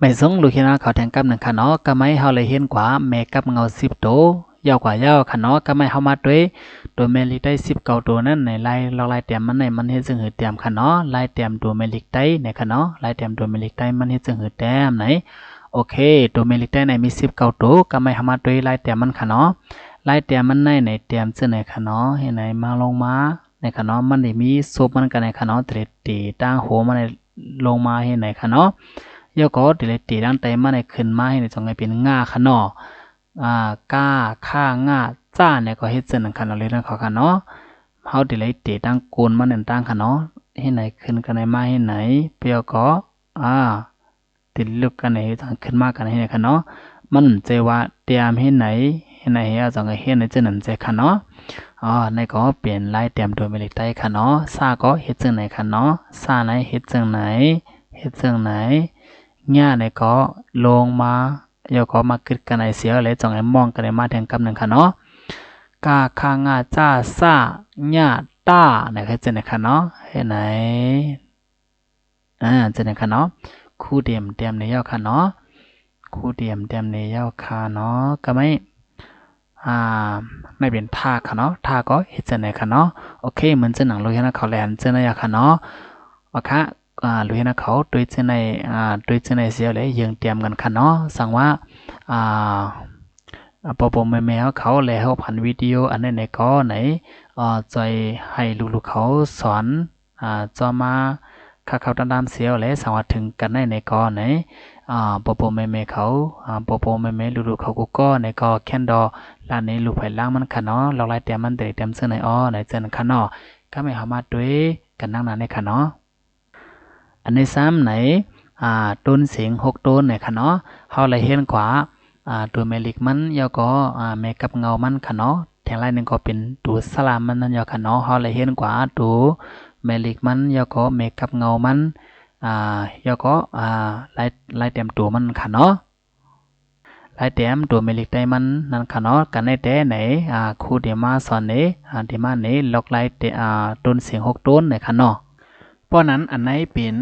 ไม่ส่งลูกเห็นเขาแทงกับหนึ่งค่ะเนาะก็ไม่เฮาเลยเห็นกว่าแม่กับเงา10 ตัวยาวกว่ายาวค่ะเนาะก็ไม่เฮามาด้วยตัวแม่ลิกได้19 ตัวนั่นในไล่เราไล่เตรียมมันในมันเฮ็ดซึ่งหือเตรียมค่ะเนาะไล่เตรียมตัวแม่ลิกได้ในค่ะเนาะไล่เตรียมตัวแม่ลิกได้มันเฮ็ดซึ่งหือเตรียมไหนโอเคตัวแม่ลิกได้ในมี19 ตัวก็ไม่เฮามาด้วยไล่เตรียมมันค่ะเนาะไล่เตรียมมันในเตรียมซึ่งไหนค่ะเนาะเห็นไหนมาลงมาในค่ะเนาะมันได้มีซุปมันกันในค่ะเนาะเตรตีตั้งโหมันในลงมาเห็นไหนค่ะเนาะยก็เดลตีดังแต่มาในขึ้นมาให้ในจงให้เป็นง่าขนอก้าข้าง่าจ้าเนี่ยก็เฮ็ดเส้นนังคันเอาเลยนะเขาค่ะเนาะเฮาเดลตีดังโกนมาในตั้งค่ะเนาะให้ไหนขึ้นกันในมาให้ไหนเปียวก็ติดลึกกันไหนขึ้นมากันให้ไหนค่ะเนาะมันใจว่าเตรียมให้ไหนให้ไหนเอาจงให้เฮ็ดในเจนั้นใจค่ะเนาะในก็เปลี่ยนลายเตรียมตัวเมลิกไตค่ะเนาะซาก็เฮ็ดจังไหนค่ะเนาะซาไหนเฮ็ดจังไหนเฮ็ดจังไหนง่าในก็ลงมาเดี๋ยวก็มาคิดกันในเสียเลยจังไอ้มองกันในมาแทงกำหนึ่งค่ะเนาะกาคางาจ้าซาง่าต้าในเฮ็ดจังไหนค่ะเนาะเฮ็ดไหนจังไหนค่ะเนาะคู่เดียมเตรียมในยาวค่ะเนาะคู่เดียมเตรียมในยาวค่ะเนาะก็ไม่ไม่เป็นท่าค่ะเนาะท่าก็เฮ็ดจังไหนค่ะเนาะโอเคเหมือนจะหนังลุยนะเขาแลนจังไหนค่ะเนาะโอเคลุยนะเขาด้วยจังไหนด้วยจังไหนเสียเลยยังเตรียมกันค่ะเนาะสั่งว่าปอแม่เขาแล้วผ่านวิดีโออันไหนก็ไหนจอยให้ลูกๆเขาสอนจอมาเขาตามเสียเลยสั่งว่าถึงกันในก็ไหนปอแม่เขาปอแม่ลูกๆเขาก็ในก็แค่นดอลานนี้ลูกไผ่ล่างมันค่ะเนาะเราไล่เตรียมมันเตรียมเสื้อในในเจนค่ะเนาะก็ไม่หามาด้วยกันนั่งนานในค่ะเนาะอันในซ้ำไหนต้นเสียง6 ต้นในค่ะเนาะเขาเลยเห็นกว่าตัวแมลิกมันยอก็แม่กับเงามันค่ะเนาะแทงไล่หนึ่งก็เป็นตัวสลามมันนั่นยอค่ะเนาะเขาเลยเห็นกว่าตัวแมลิกมันยอก็แม่กับเงามันยอก็ไล่เต็มตัวมันค่ะเนาะไล่เต็มตัวแมลิกได้มันนั่นค่ะเนาะกันในแต่ไหนครูเดียมาสอนนี้เดียมานี้ล็อกไล่ต้นเสียง6 ต้นในค่ะเนาะเพราะนั้นอันไหนเป็น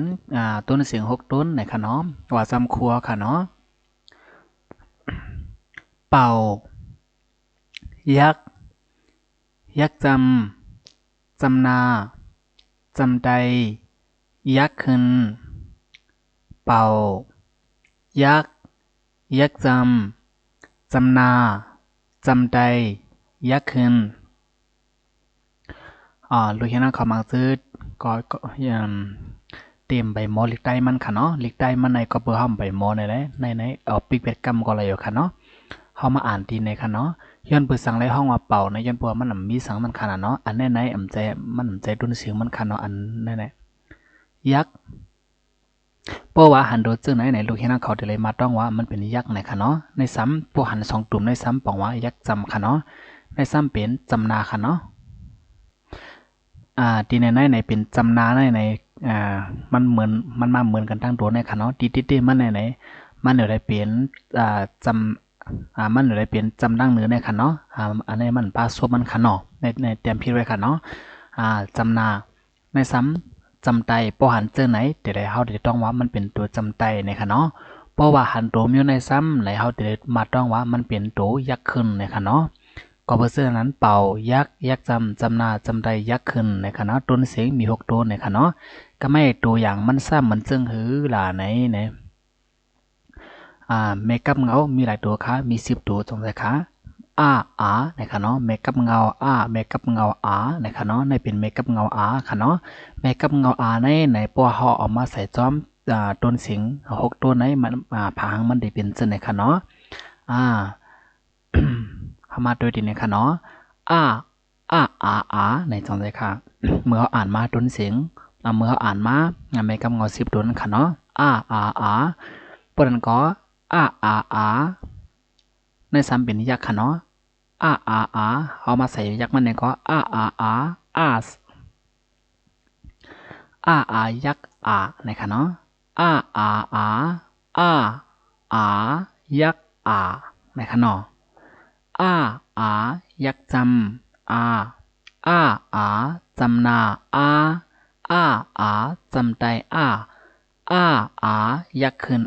ต้นเสียง6 ต้นในค่ะเนาะว่าจำครัวค่ะเนาะเป่ายักจำนาจำใดยักขึ้นเป่ายักจำนาจำใดยักขึ้นลูกเห็นนะเขามาซื้อก็อย่างเตรียมใบหมอลิกไตมันค่ะเนาะลิกไตมันในก็เบอร์ห้ามใบหมอในปิกเป็ดกำก็อะไรอยู่ค่ะเนาะเขามาอ่านทีในค่ะเนาะย้อนเปิดสั่งไรห้องว่าเป่าในย้อนปัวมันมีสังมันขนาดเนาะอันไหนมันใจดุนเสียงมันขนาดอันไหนยักษ์เพราะว่าหันโดนซึ่งไหนลูกเห็นเขาจะเลยมาต้องว่ามันเป็นยักษ์ไหนค่ะเนาะในซ้ำพวกหัน2 ตุ่มในซ้ำปองว่ายักษ์จำค่ะเนาะในซ้ำเป็นจำนาค่ะเนาะทีในเป็นจำนาในมันเหมือนมันมาเหมือนกันทั้งตัวในค่ะเนาะตีมันไหนมันเดี๋ยวได้เปลี่ยนจำมันเดี๋ยวได้เปลี่ยนจำดั้งเนื้อในค่ะเนาะอันนี้มันปลาซบมันค่ะเนาะในเตรียมพิไว้ค่ะเนาะจำนาในซ้ำจำไตพอหันเจอไหนเดี๋ยวเฮาจะต้องว่ามันเป็นตัวจำไตในค่ะเนาะเพราะว่าหันตัวอยู่ในซ้ำไหนเฮาจะมาต้องว่ามันเป็นตัวยักษ์ขึ้นในค่ะเนาะก็เพราะฉะนั้นเป่ายักษ์จำนาจำไตยักษ์ขึ้นในค่ะเนาะต้นเสียงมี6 ตัวในค่ะเนาะก็ไม่ตัวอย่างมันซ้ำมันจึงหือหล่าไหนเมกับเงามีหลายตัวค่ะมี10 ตัวตรงไหนคะนะคะเนาะเมกับเงาเมกับเงานะคะเนาะในเป็นเมกับเงาค่ะเนาะเมกับเงาในปัวห่อออกมาใส่จอมต้นสิง6 ตัวในมันผางมันได้เป็นเส้นนะคะเนาะเข้ามาโดยดีนะคะเนาะในตรงไหนค่ะเมื่ออ่านมาต้นเสียงเมื่ออ่านมาเมกับเงา10 ตัวนั่นค่ะเนาะปนก็ในซ้ำเป็นยักษ์ค่ะเนาะเอามาใส่ยักษ์มันเนี่ยก็ยักษ์นะคะเนาะยักษ์นะคะเนาะยักษ์จำจำนาจำไตยักษ์ขึ้น